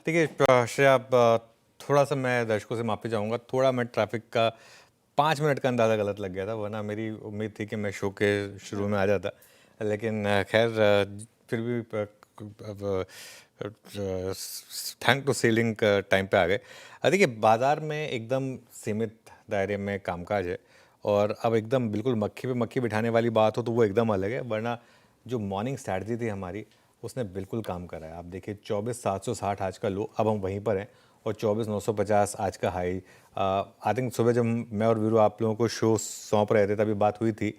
देखिए श्रेया, थोड़ा सा मैं दर्शकों से माफ़ी चाहूँगा, थोड़ा मैं ट्रैफिक का 5 मिनट का अंदाज़ा गलत लग गया था, वरना मेरी उम्मीद थी कि मैं शो के शुरू में आ जाता। लेकिन खैर फिर भी थैंक टू सेलिंग टाइम पे आ गए। देखिए बाज़ार में एकदम सीमित दायरे में कामकाज है, और अब एकदम बिल्कुल मक्खी पे मक्खी बिठाने वाली बात हो तो वो एकदम अलग है, वरना जो मॉर्निंग स्ट्रैटेजी थी हमारी उसने बिल्कुल काम करा है। आप देखिए 24,760 आज का लो, अब हम वहीं पर हैं, और 24,950 आज का हाई। आई थिंक सुबह जब मैं और वीरू आप लोगों को शो सौंप रहे थे तभी बात हुई थी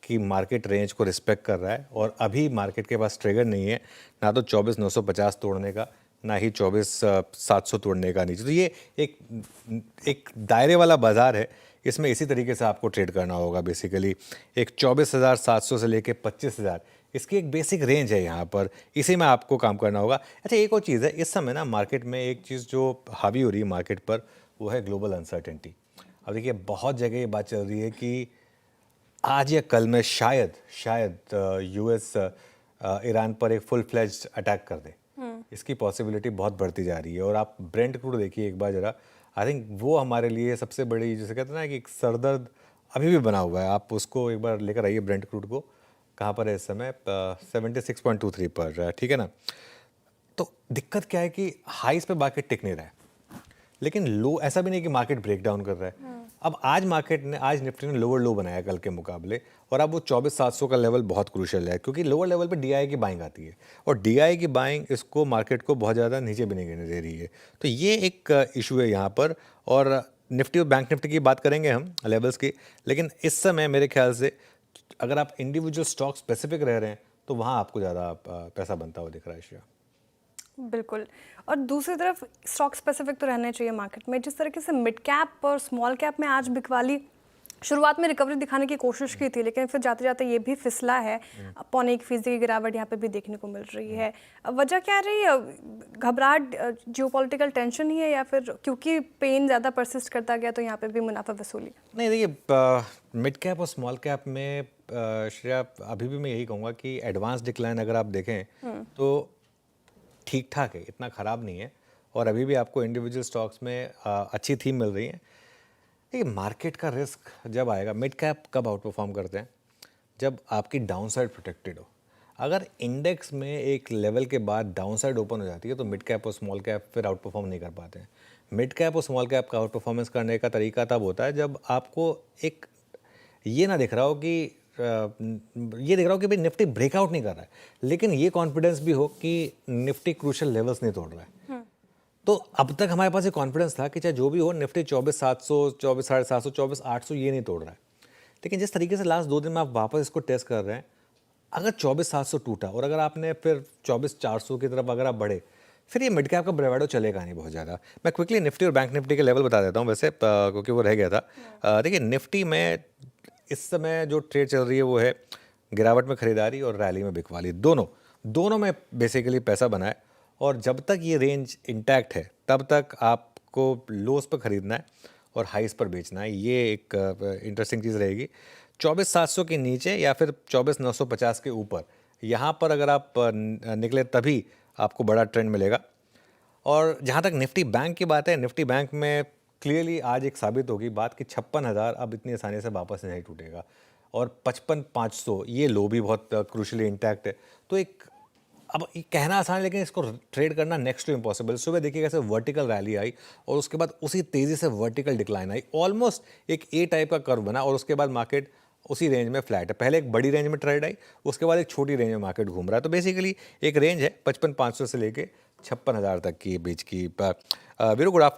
कि मार्केट रेंज को रिस्पेक्ट कर रहा है, और अभी मार्केट के पास ट्रिगर नहीं है ना तो 24,950 तोड़ने का, ना ही 24,700 तोड़ने का नीचे। तो ये एक एक दायरे वाला बाजार है, इसमें इसी तरीके से आपको ट्रेड करना होगा। बेसिकली एक 24,700 से लेके 25,000 इसकी एक बेसिक रेंज है यहाँ पर, इसी में आपको काम करना होगा। अच्छा, एक और चीज़ है इस समय ना मार्केट में, एक चीज़ जो हावी हो रही है मार्केट पर, वो है ग्लोबल अनसर्टेनिटी। अब देखिए बहुत जगह ये बात चल रही है कि आज या कल में शायद यूएस ईरान पर एक फुल फ्लेज्ड अटैक कर दे। इसकी पॉसिबिलिटी बहुत बढ़ती जा रही है। और आप ब्रेंट क्रूड देखिए एक बार ज़रा, आई थिंक वो हमारे लिए सबसे बड़ी, जैसे कहते हैं ना कि एक सरदर्द अभी भी बना हुआ है। आप उसको एक बार लेकर आइए ब्रेंट क्रूड को, कहाँ पर है इस समय, 76.23 पर, ठीक है ना। तो दिक्कत क्या है कि हाइस पे मार्केट टिक नहीं रहा है, लेकिन लो ऐसा भी नहीं कि मार्केट ब्रेक डाउन कर रहा है। अब आज निफ्टी ने लोअर लो बनाया कल के मुकाबले, और अब वो 24,700 का लेवल बहुत क्रूशियल है, क्योंकि लोअर लेवल पे डीआई की बाइंग आती है, और डीआई की बाइंग इसको मार्केट को बहुत ज़्यादा नीचे भी नहीं गिरने दे रही है। तो ये एक इशू है यहाँ पर। और निफ्टी और बैंक निफ्टी की बात करेंगे हम लेवल्स की, लेकिन इस समय मेरे ख्याल से अगर आप इंडिविजुअल स्टॉक स्पेसिफिक रह रहे हैं तो वहाँ आपको ज़्यादा पैसा बनता हुआ दिख रहा है श्रेया। बिल्कुल। और दूसरी तरफ स्टॉक स्पेसिफिक तो रहने चाहिए मार्केट में। जिस तरीके से मिड कैप और स्मॉल कैप में आज बिकवाली शुरुआत में रिकवरी दिखाने की कोशिश की थी, लेकिन फिर जाते जाते ये भी फिसला है। 0.25% की गिरावट यहाँ पे भी देखने को मिल रही है। वजह क्या रही है? घबराहट, जियोपॉलिटिकल टेंशन ही है, या फिर क्योंकि पेन ज़्यादा परसिस्ट करता गया तो यहाँ पे भी मुनाफा वसूली? नहीं देखिए, मिड कैप और स्मॉल कैप में श्रेया, अभी भी मैं यही कहूँगा कि एडवांस डिक्लाइन अगर आप देखें तो ठीक ठाक है, इतना ख़राब नहीं है। और अभी भी आपको इंडिविजुअल स्टॉक्स में अच्छी थीम मिल रही है। देखिए मार्केट का रिस्क जब आएगा, मिड कैप कब आउट परफॉर्म करते हैं, जब आपकी डाउन साइड प्रोटेक्टेड हो। अगर इंडेक्स में एक लेवल के बाद डाउन साइड ओपन हो जाती है तो मिड कैप और स्मॉल कैप फिर आउट परफॉर्म नहीं कर पाते हैं। मिड कैप और स्मॉल कैप का आउट परफॉर्मेंस करने का तरीका तब होता है जब आपको एक ये ना दिख रहा हो कि ये दिख रहा हो कि भाई निफ्टी ब्रेकआउट नहीं कर रहा है, लेकिन ये कॉन्फिडेंस भी हो कि निफ्टी क्रूशियल लेवल्स नहीं तोड़ रहा है। तो अब तक हमारे पास ये कॉन्फिडेंस था कि चाहे जो भी हो, निफ्टी 24,700, 24,750, 24,800 ये नहीं तोड़ रहा है। लेकिन जिस तरीके से लास्ट 2 दिन में आप वापस इसको टेस्ट कर रहे हैं, अगर 24,700 टूटा और अगर आपने फिर 24,400 की तरफ अगर आप बढ़े, फिर ये मिड कैप का ब्रेवाडो चलेगा नहीं बहुत ज़्यादा। मैं क्विकली निफ्टी और बैंक निफ्टी के लेवल बता देता हूँ वैसे, क्योंकि वो रह गया था। देखिए निफ्टी में इस समय जो ट्रेड चल रही है वो है गिरावट में खरीदारी और रैली में बिकवाली, दोनों में बेसिकली पैसा बना है। और जब तक ये रेंज इंटैक्ट है तब तक आपको लोस पर खरीदना है और हाइस पर बेचना है। ये एक इंटरेस्टिंग चीज़ रहेगी। 24,700 के नीचे या फिर 24,950 के ऊपर, यहाँ पर अगर आप निकले तभी आपको बड़ा ट्रेंड मिलेगा। और जहाँ तक निफ्टी बैंक की बात है, निफ्टी बैंक में क्लियरली आज एक साबित होगी बात कि 56,000 अब इतनी आसानी से वापस नहीं टूटेगा, और 55,500 ये लो भी बहुत क्रूशली इंटैक्ट है। तो एक, अब ये कहना आसान है लेकिन इसको ट्रेड करना नेक्स्ट टू इम्पॉसिबल। सुबह देखिए कैसे वर्टिकल रैली आई और उसके बाद उसी तेज़ी से वर्टिकल डिक्लाइन आई, ऑलमोस्ट एक ए टाइप का कर्व बना, और उसके बाद मार्केट उसी रेंज में फ्लैट है। पहले एक बड़ी रेंज में ट्रेड आई, उसके बाद एक छोटी रेंज में मार्केट घूम रहा है। तो बेसिकली एक रेंज है 55,500 से लेके 56,000 तक की बीच की। Veeru, good afternoon.